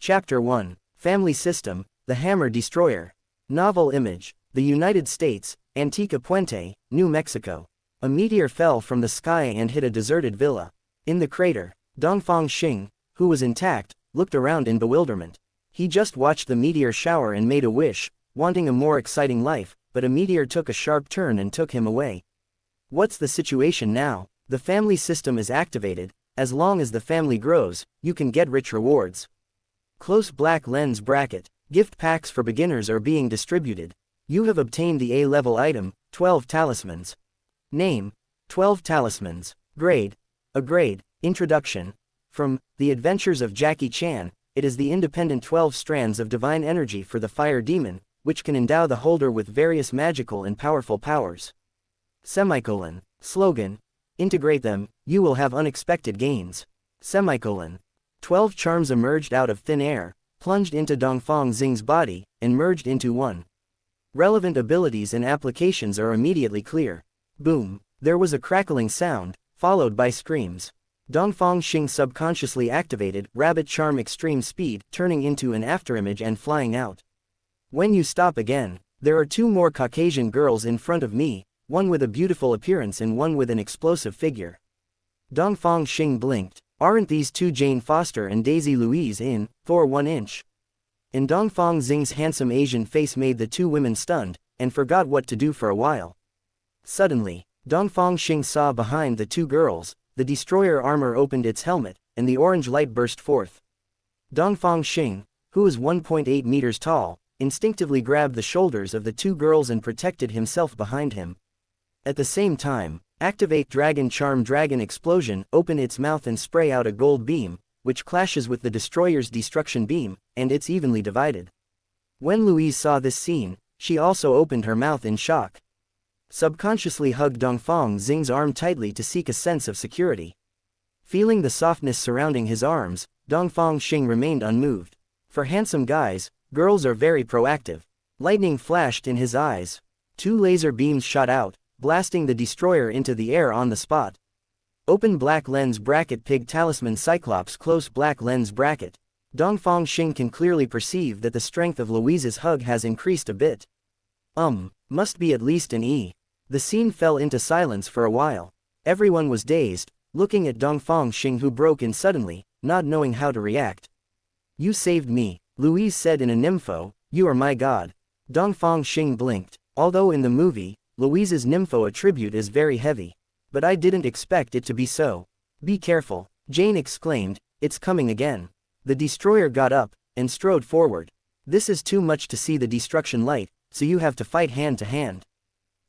Chapter 1. Family System, The Hammer Destroyer. Novel image. The United States, Antigua Puente, New Mexico. A meteor fell from the sky and hit a deserted villa. In the crater, Dongfang Xing, who was intact, looked around in bewilderment. He just watched the meteor shower and made a wish, wanting a more exciting life, but a meteor took a sharp turn and took him away. What's the situation now? The family system is activated. As long as the family grows, you can get rich rewards. Close black lens bracket. Gift packs for beginners are being distributed. You have obtained the A-level item, 12 talismans. Name: 12 talismans. Grade: A grade. Introduction. From The Adventures of Jackie Chan, it is the independent 12 strands of divine energy for the fire demon, which can endow the holder with various magical and powerful powers. Semicolon. Slogan: Integrate them, you will have unexpected gains. Semicolon. 12 charms emerged out of thin air, plunged into Dongfang Xing's body, and merged into one. Relevant abilities and applications are immediately clear. Boom. There was a crackling sound, followed by screams. Dongfang Xing subconsciously activated Rabbit Charm Extreme Speed, turning into an afterimage and flying out. When you stop again, there are 2 more Caucasian girls in front of me, one with a beautiful appearance and one with an explosive figure. Dongfang Xing blinked. Aren't these 2 Jane Foster and Daisy Louise in Thor 1 Inch? And Dongfang Xing's handsome Asian face made the 2 women stunned, and forgot what to do for a while. Suddenly, Dongfang Xing saw behind the 2 girls, the destroyer armor opened its helmet, and the orange light burst forth. Dongfang Xing, who is 1.8 meters tall, instinctively grabbed the shoulders of the 2 girls and protected himself behind him. At the same time, activate Dragon Charm Dragon Explosion, open its mouth and spray out a gold beam, which clashes with the destroyer's destruction beam, and it's evenly divided. When Louise saw this scene, she also opened her mouth in shock. Subconsciously hugged Dongfang Xing's arm tightly to seek a sense of security. Feeling the softness surrounding his arms, Dongfang Xing remained unmoved. For handsome guys, girls are very proactive. Lightning flashed in his eyes. 2 laser beams shot out, blasting the destroyer into the air on the spot. Open black lens bracket Pig Talisman Cyclops close black lens bracket. Dongfang Xing can clearly perceive that the strength of Louise's hug has increased a bit. Must be at least an E. The scene fell into silence for a while. Everyone was dazed, looking at Dongfang Xing, who broke in suddenly, not knowing how to react. You saved me, Louise said in a nympho, you are my god. Dongfang Xing blinked. Although in the movie, Louise's nympho attribute is very heavy. But I didn't expect it to be so. Be careful, Jane exclaimed, it's coming again. The destroyer got up, and strode forward. This is too much to see the destruction light, so you have to fight hand to hand.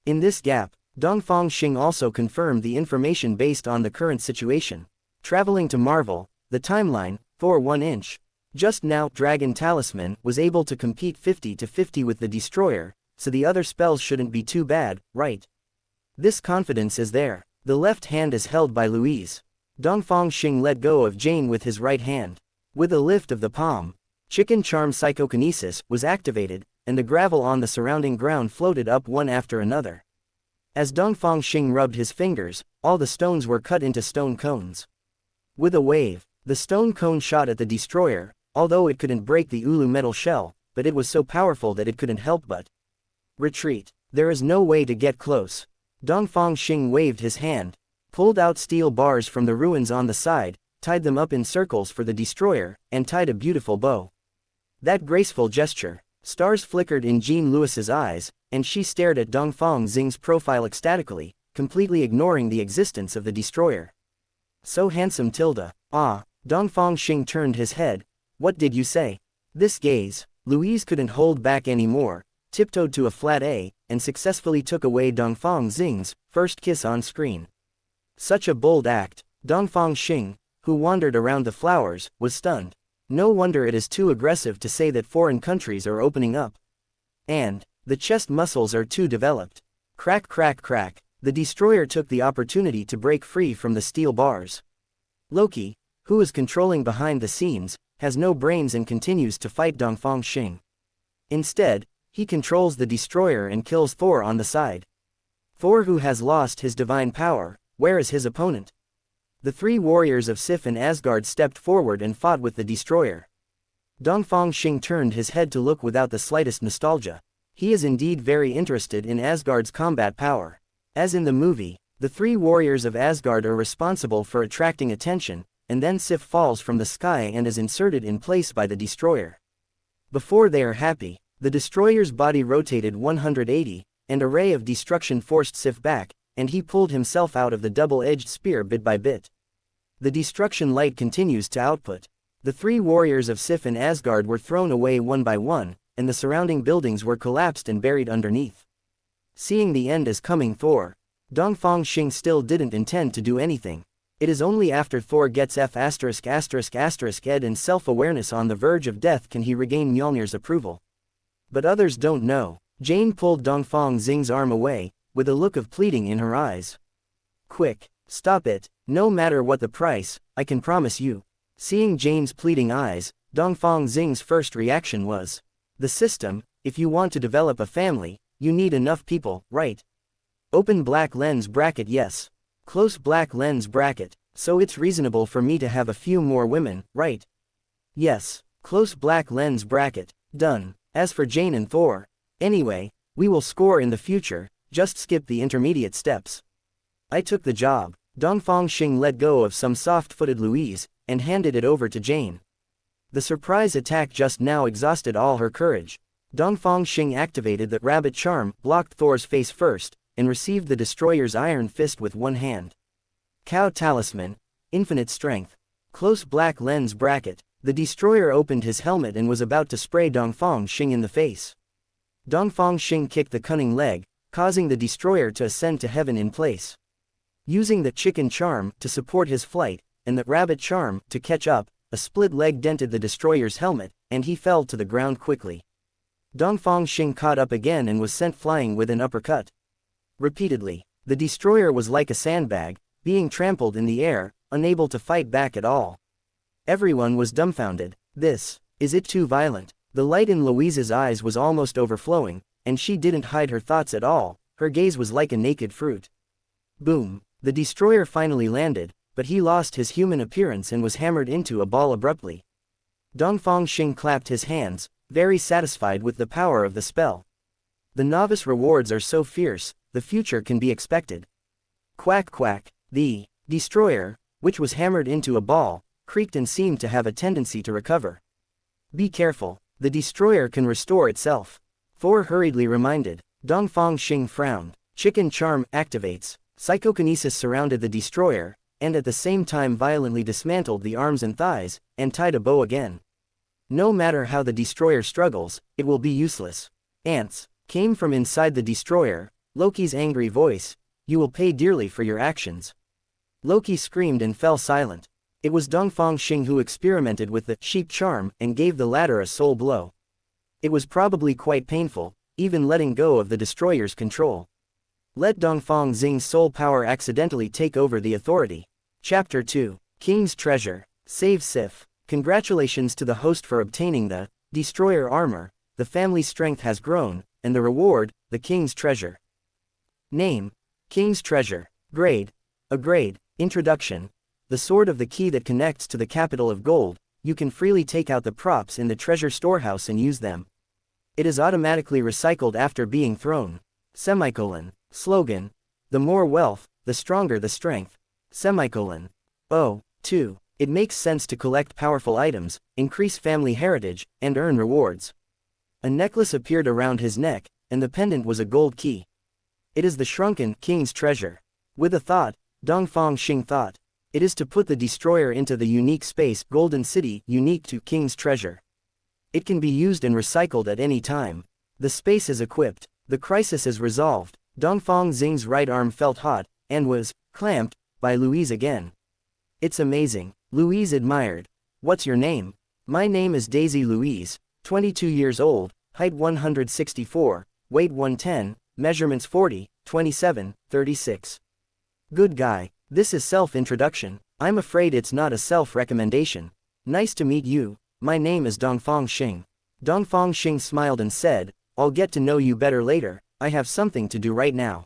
In this gap, Dongfang Xing also confirmed the information based on the current situation. Traveling to Marvel, the timeline, Thor 1 Inch. Just now, Dragon Talisman was able to compete 50-50 with the destroyer, so the other spells shouldn't be too bad, right? This confidence is there. The left hand is held by Louise. Dongfang Xing let go of Jane with his right hand. With a lift of the palm, Chicken Charm Psychokinesis was activated, and the gravel on the surrounding ground floated up one after another. As Dongfang Xing rubbed his fingers, all the stones were cut into stone cones. With a wave, the stone cone shot at the destroyer, although it couldn't break the Ulu metal shell, but it was so powerful that it couldn't help but retreat. There is no way to get close. Dongfang Xing waved his hand, pulled out steel bars from the ruins on the side, tied them up in circles for the destroyer, and tied a beautiful bow. That graceful gesture. Stars flickered in Jean Lewis's eyes, and she stared at Dongfang Xing's profile ecstatically, completely ignoring the existence of the destroyer. So handsome, Tilda. Ah, Dongfang Xing turned his head. What did you say? This gaze, Louise couldn't hold back anymore, tiptoed to a flat A, and successfully took away Dongfang Xing's first kiss on screen. Such a bold act. Dongfang Xing, who wandered around the flowers, was stunned. No wonder it is too aggressive to say that foreign countries are opening up. And the chest muscles are too developed. Crack, crack, crack. The destroyer took the opportunity to break free from the steel bars. Loki, who is controlling behind the scenes, has no brains and continues to fight Dongfang Xing. Instead, he controls the destroyer and kills Thor on the side. Thor, who has lost his divine power, where is his opponent? The 3 warriors of Sif and Asgard stepped forward and fought with the destroyer. Dongfang Xing turned his head to look without the slightest nostalgia. He is indeed very interested in Asgard's combat power. As in the movie, the three warriors of Asgard are responsible for attracting attention, and then Sif falls from the sky and is inserted in place by the destroyer. Before they are happy, the destroyer's body rotated 180, and a ray of destruction forced Sif back, and he pulled himself out of the double-edged spear bit by bit. The destruction light continues to output. The three warriors of Sif and Asgard were thrown away one by one, and the surrounding buildings were collapsed and buried underneath. Seeing the end as coming, Dongfang Xing still didn't intend to do anything. It is only after Thor gets F******** ed and self-awareness on the verge of death can he regain Mjolnir's approval. But others don't know. Jane pulled Dongfang Xing's arm away, with a look of pleading in her eyes. "Quick, stop it, no matter what the price, I can promise you." Seeing Jane's pleading eyes, Dongfang Xing's first reaction was, "The system, if you want to develop a family, you need enough people, right? Open black lens bracket yes. Close black lens bracket, so it's reasonable for me to have a few more women, right? Yes, close black lens bracket, done." As for Jane and Thor, anyway, we will score in the future, just skip the intermediate steps. I took the job. Dongfang Xing let go of some soft-footed Louise, and handed it over to Jane. The surprise attack just now exhausted all her courage. Dongfang Xing activated the rabbit charm, blocked Thor's face first, and received the destroyer's iron fist with one hand. Cow talisman, infinite strength. Close black lens bracket. The destroyer opened his helmet and was about to spray Dongfang Xing in the face. Dongfang Xing kicked the cunning leg, causing the destroyer to ascend to heaven in place. Using the chicken charm to support his flight, and the rabbit charm to catch up, a split leg dented the destroyer's helmet, and he fell to the ground quickly. Dongfang Xing caught up again and was sent flying with an uppercut. Repeatedly, the destroyer was like a sandbag, being trampled in the air, unable to fight back at all. Everyone was dumbfounded. Is it too violent? The light in Louise's eyes was almost overflowing, and she didn't hide her thoughts at all, her gaze was like a naked fruit. Boom! The destroyer finally landed, but he lost his human appearance and was hammered into a ball abruptly. Dongfang Xing clapped his hands, very satisfied with the power of the spell. The novice rewards are so fierce, the future can be expected. Quack quack! The destroyer, which was hammered into a ball, creaked and seemed to have a tendency to recover. Be careful, the destroyer can restore itself. Thor hurriedly reminded. Dongfang Xing frowned. Chicken charm activates. Psychokinesis surrounded the destroyer, and at the same time violently dismantled the arms and thighs, and tied a bow again. No matter how the destroyer struggles, it will be useless. Ants, came from inside the destroyer, Loki's angry voice. You will pay dearly for your actions. Loki screamed and fell silent. It was Dongfang Xing who experimented with the sheep charm and gave the latter a soul blow. It was probably quite painful, even letting go of the destroyer's control. Let Dongfang Xing's soul power accidentally take over the authority. Chapter 2. King's Treasure. Save Sif. Congratulations to the host for obtaining the destroyer armor. The family's strength has grown, and the reward, the King's Treasure. Name: King's Treasure. Grade: A grade. Introduction: the sword of the key that connects to the capital of gold. You can freely take out the props in the treasure storehouse and use them. It is automatically recycled after being thrown. Slogan: the more wealth, the stronger the strength. Oh, 2. It makes sense to collect powerful items, increase family heritage, and earn rewards. A necklace appeared around his neck, and the pendant was a gold key. It is the shrunken King's Treasure. With a thought, Dongfang Xing thought. It is to put the destroyer into the unique space, Golden City, unique to King's Treasure. It can be used and recycled at any time. The space is equipped. The crisis is resolved. Dongfang Xing's right arm felt hot, and was clamped by Louise again. It's amazing, Louise admired. What's your name? My name is Daisy Louise, 22 years old, height 164, weight 110, measurements 40, 27, 36. Good guy. This is self-introduction. I'm afraid it's not a self-recommendation. Nice to meet you. My name is Dongfang Xing. Dongfang Xing smiled and said, I'll get to know you better later, I have something to do right now.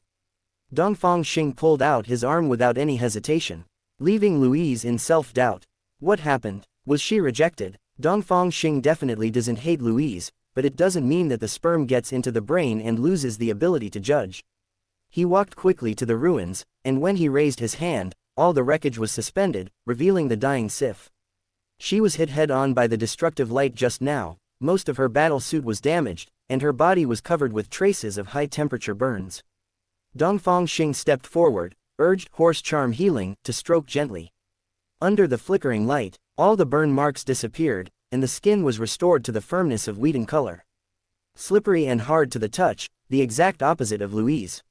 Dongfang Xing pulled out his arm without any hesitation, leaving Louise in self-doubt. What happened? Was she rejected? Dongfang Xing definitely doesn't hate Louise, but it doesn't mean that the sperm gets into the brain and loses the ability to judge. He walked quickly to the ruins, and when he raised his hand, all the wreckage was suspended, revealing the dying Sif. She was hit head-on by the destructive light just now, most of her battle suit was damaged, and her body was covered with traces of high-temperature burns. Dongfang Xing stepped forward, urged Horse Charm Healing to stroke gently. Under the flickering light, all the burn marks disappeared, and the skin was restored to the firmness of wheaten color. Slippery and hard to the touch, the exact opposite of Louise.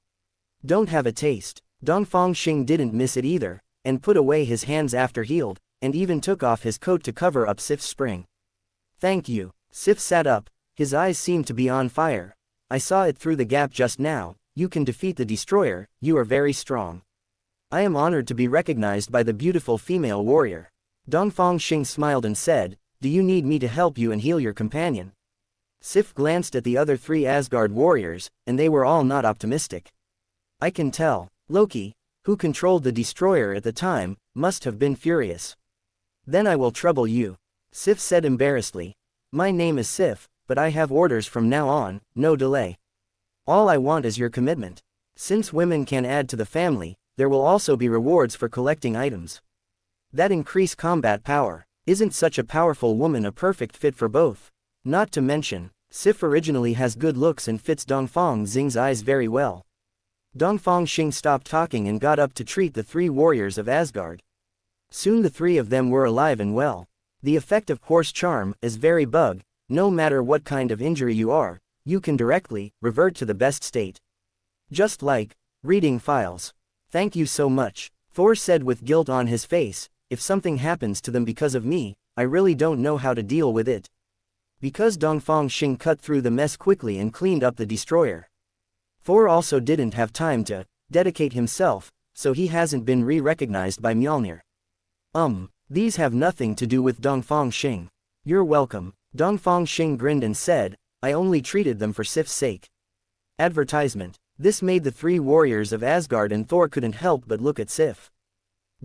Don't have a taste. Dongfang Xing didn't miss it either, and put away his hands after healed, and even took off his coat to cover up Sif's spring. Thank you. Sif sat up, his eyes seemed to be on fire. I saw it through the gap just now. You can defeat the destroyer, you are very strong. I am honored to be recognized by the beautiful female warrior. Dongfang Xing smiled and said, do you need me to help you and heal your companion? Sif glanced at the other 3 Asgard warriors, and they were all not optimistic. I can tell. Loki, who controlled the destroyer at the time, must have been furious. Then I will trouble you. Sif said embarrassedly. My name is Sif, but I have orders from now on, no delay. All I want is your commitment. Since women can add to the family, there will also be rewards for collecting items. That increase combat power. Isn't such a powerful woman a perfect fit for both? Not to mention, Sif originally has good looks and fits Dongfang Xing's eyes very well. Dongfang Xing stopped talking and got up to treat the 3 warriors of Asgard. Soon the 3 of them were alive and well. The effect of Horse Charm is very bug, no matter what kind of injury you are, you can directly revert to the best state. Just like reading files. Thank you so much, Thor said with guilt on his face. If something happens to them because of me, I really don't know how to deal with it. Because Dongfang Xing cut through the mess quickly and cleaned up the destroyer. Thor also didn't have time to dedicate himself, so he hasn't been re-recognized by Mjolnir. These have nothing to do with Dongfang Xing. You're welcome. Dongfang Xing grinned and said, I only treated them for Sif's sake. Advertisement. This made the 3 warriors of Asgard and Thor couldn't help but look at Sif.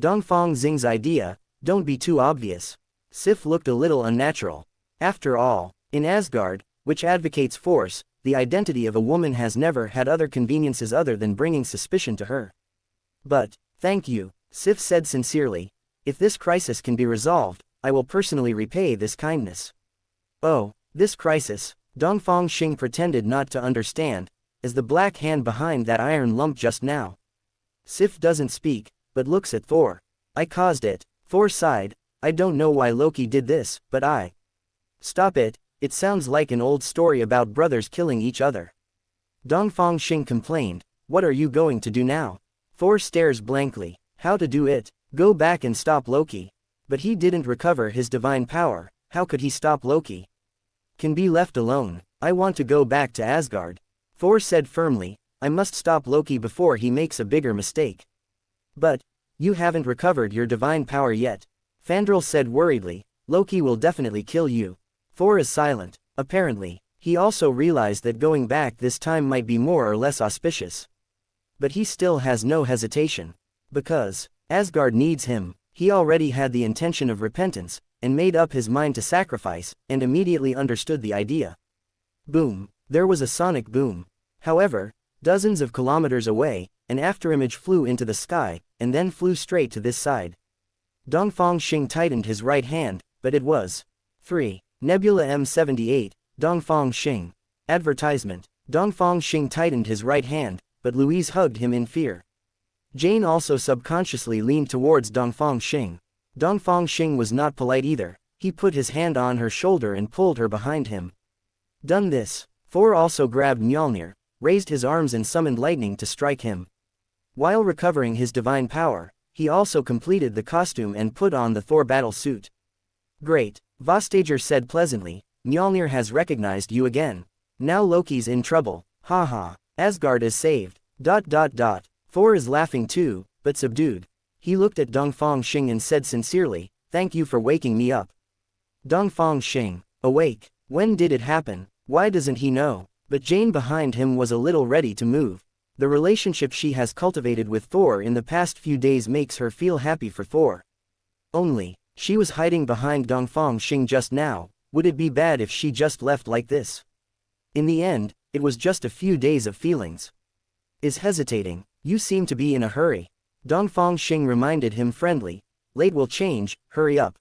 Dongfang Xing's idea, don't be too obvious. Sif looked a little unnatural. After all, in Asgard, which advocates force, the identity of a woman has never had other conveniences other than bringing suspicion to her. But, thank you, Sif said sincerely. If this crisis can be resolved, I will personally repay this kindness. Oh, this crisis, Dongfang Xing pretended not to understand, is the black hand behind that iron lump just now. Sif doesn't speak, but looks at Thor. I caused it. Thor sighed. I don't know why Loki did this, but I. Stop it, it sounds like an old story about brothers killing each other. Dongfang Xing complained. What are you going to do now? Thor stares blankly. How to do it? Go back and stop Loki. But he didn't recover his divine power, how could he stop Loki? Can be left alone. I want to go back to Asgard. Thor said firmly, I must stop Loki before he makes a bigger mistake. But, you haven't recovered your divine power yet. Fandral said worriedly, Loki will definitely kill you. Thor is silent. Apparently, he also realized that going back this time might be more or less auspicious. But he still has no hesitation. Because Asgard needs him. He already had the intention of repentance, and made up his mind to sacrifice, and immediately understood the idea. Boom. There was a sonic boom. However, dozens of kilometers away, an afterimage flew into the sky, and then flew straight to this side. Dongfang Xing tightened his right hand, but it was 3. Nebula M78, Dongfang Xing. Advertisement. Dongfang Xing tightened his right hand, but Louise hugged him in fear. Jane also subconsciously leaned towards Dongfang Xing. Dongfang Xing was not polite either. He put his hand on her shoulder and pulled her behind him. Done this, Thor also grabbed Mjolnir, raised his arms and summoned lightning to strike him. While recovering his divine power, he also completed the costume and put on the Thor battle suit. Great, Vostager said pleasantly, Mjolnir has recognized you again. Now Loki's in trouble, haha, Asgard is saved, ... Thor is laughing too, but subdued. He looked at Dongfang Xing and said sincerely, thank you for waking me up. Dongfang Xing, awake, when did it happen, why doesn't he know? But Jane behind him was a little ready to move. The relationship she has cultivated with Thor in the past few days makes her feel happy for Thor. Only, She was hiding behind Dongfang Xing just now. Would it be bad if she just left like this? In the end, it was just a few days of feelings. Is hesitating. You seem to be in a hurry. Dongfang Xing reminded him friendly. Late will change, hurry up.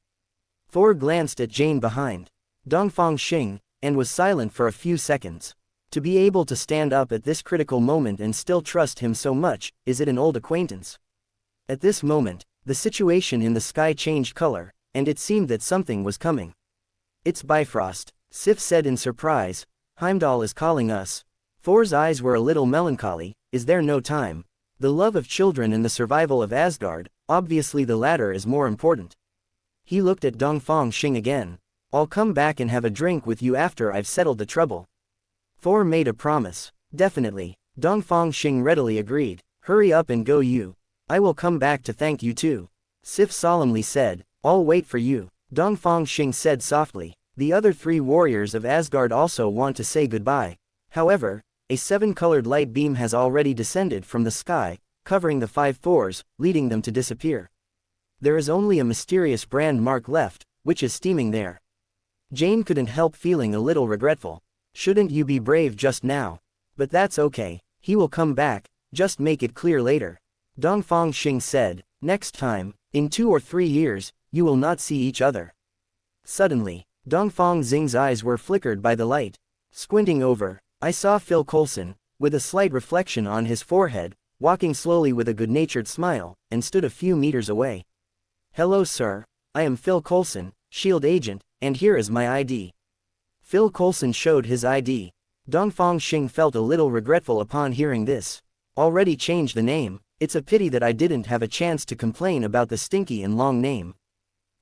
Thor glanced at Jane behind Dongfang Xing, and was silent for a few seconds. To be able to stand up at this critical moment and still trust him so much, is it an old acquaintance? At this moment, the situation in the sky changed color, and it seemed that something was coming. It's Bifrost, Sif said in surprise. Heimdall is calling us. Thor's eyes were a little melancholy. Is there no time? The love of children and the survival of Asgard, obviously the latter is more important. He looked at Dongfang Xing again. I'll come back and have a drink with you after I've settled the trouble. Thor made a promise. Definitely. Dongfang Xing readily agreed. Hurry up and go you. I will come back to thank you too. Sif solemnly said. I'll wait for you. Dongfang Xing said softly. The other 3 warriors of Asgard also want to say goodbye. However, a 7-colored light beam has already descended from the sky, covering the 5 Thors, leading them to disappear. There is only a mysterious brand mark left, which is steaming there. Jane couldn't help feeling a little regretful. Shouldn't you be brave just now? But that's okay, he will come back, just make it clear later. Dongfang Xing said, next time, in 2 or 3 years, you will not see each other. Suddenly, Dongfang Xing's eyes were flickered by the light. Squinting over, I saw Phil Coulson, with a slight reflection on his forehead, walking slowly with a good-natured smile, and stood a few meters away. Hello sir, I am Phil Coulson, SHIELD agent, and here is my ID. Phil Coulson showed his ID. Dongfang Xing felt a little regretful upon hearing this. Already changed the name, it's a pity that I didn't have a chance to complain about the stinky and long name.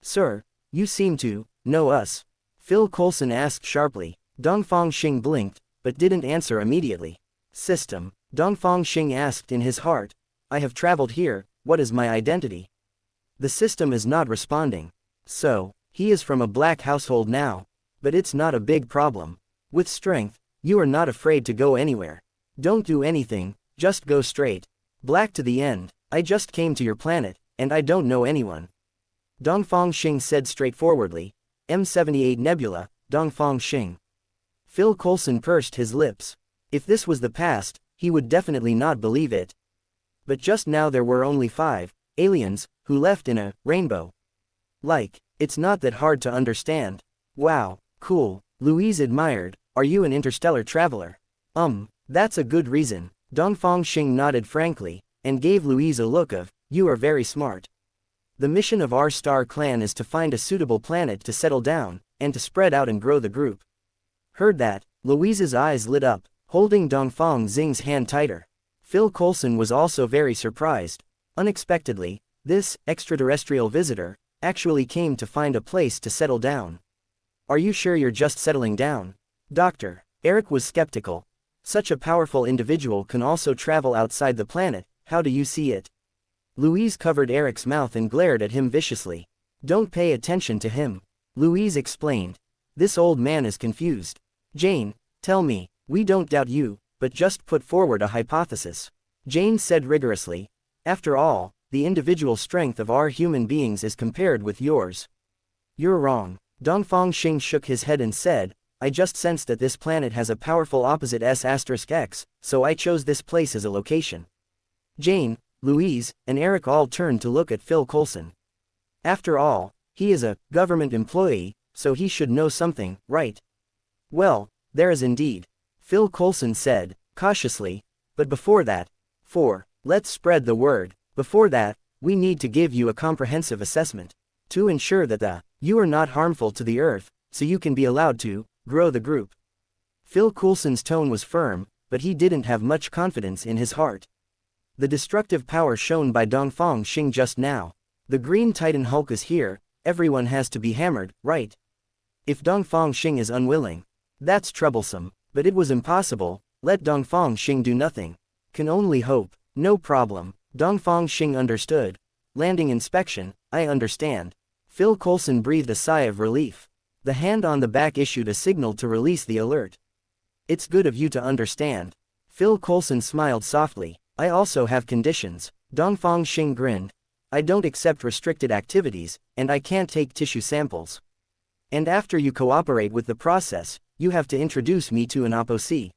Sir, you seem to know us. Phil Coulson asked sharply. Dongfang Xing blinked, but didn't answer immediately. System, Dongfang Xing asked in his heart. I have traveled here, what is my identity? The system is not responding. So, he is from a black household now. But it's not a big problem. With strength, you are not afraid to go anywhere. Don't do anything, just go straight. Black to the end. I just came to your planet, and I don't know anyone. Dongfang Xing said straightforwardly. M78 Nebula, Dongfang Xing. Phil Coulson pursed his lips. If this was the past, he would definitely not believe it. But just now there were only 5 aliens who left in a rainbow. It's not that hard to understand. Wow, cool, Louise admired. Are you an interstellar traveler? That's a good reason. Dongfang Xing nodded frankly, and gave Louise a look of, you are very smart. The mission of our star clan is to find a suitable planet to settle down, and to spread out and grow the group. Heard that, Louise's eyes lit up, holding Dongfang Xing's hand tighter. Phil Coulson was also very surprised. Unexpectedly, this extraterrestrial visitor actually came to find a place to settle down. Are you sure you're just settling down? Doctor, Eric was skeptical. Such a powerful individual can also travel outside the planet, how do you see it? Louise covered Eric's mouth and glared at him viciously. Don't pay attention to him. Louise explained. This old man is confused. Jane, tell me, we don't doubt you, but just put forward a hypothesis. Jane said rigorously. After all, the individual strength of our human beings is compared with yours. You're wrong. Dongfang Xing shook his head and said, I just sensed that this planet has a powerful opposite S**X, so I chose this place as a location. Jane, Louise, and Eric all turned to look at Phil Coulson. After all, he is a government employee, so he should know something, right? Well, there is indeed. Phil Coulson said, cautiously, but before that, let's spread the word. Before that, we need to give you a comprehensive assessment. To ensure that you are not harmful to the Earth, so you can be allowed to grow the group. Phil Coulson's tone was firm, but he didn't have much confidence in his heart. The destructive power shown by Dongfang Xing just now. The Green Titan Hulk is here, everyone has to be hammered, right? If Dongfang Xing is unwilling, that's troublesome, but it was impossible, let Dongfang Xing do nothing. Can only hope. No problem. Dongfang Xing understood. Landing inspection, I understand. Phil Coulson breathed a sigh of relief. The hand on the back issued a signal to release the alert. It's good of you to understand. Phil Coulson smiled softly. I also have conditions. Dongfang Xing grinned. I don't accept restricted activities, and I can't take tissue samples. And after you cooperate with the process, you have to introduce me to an opposee.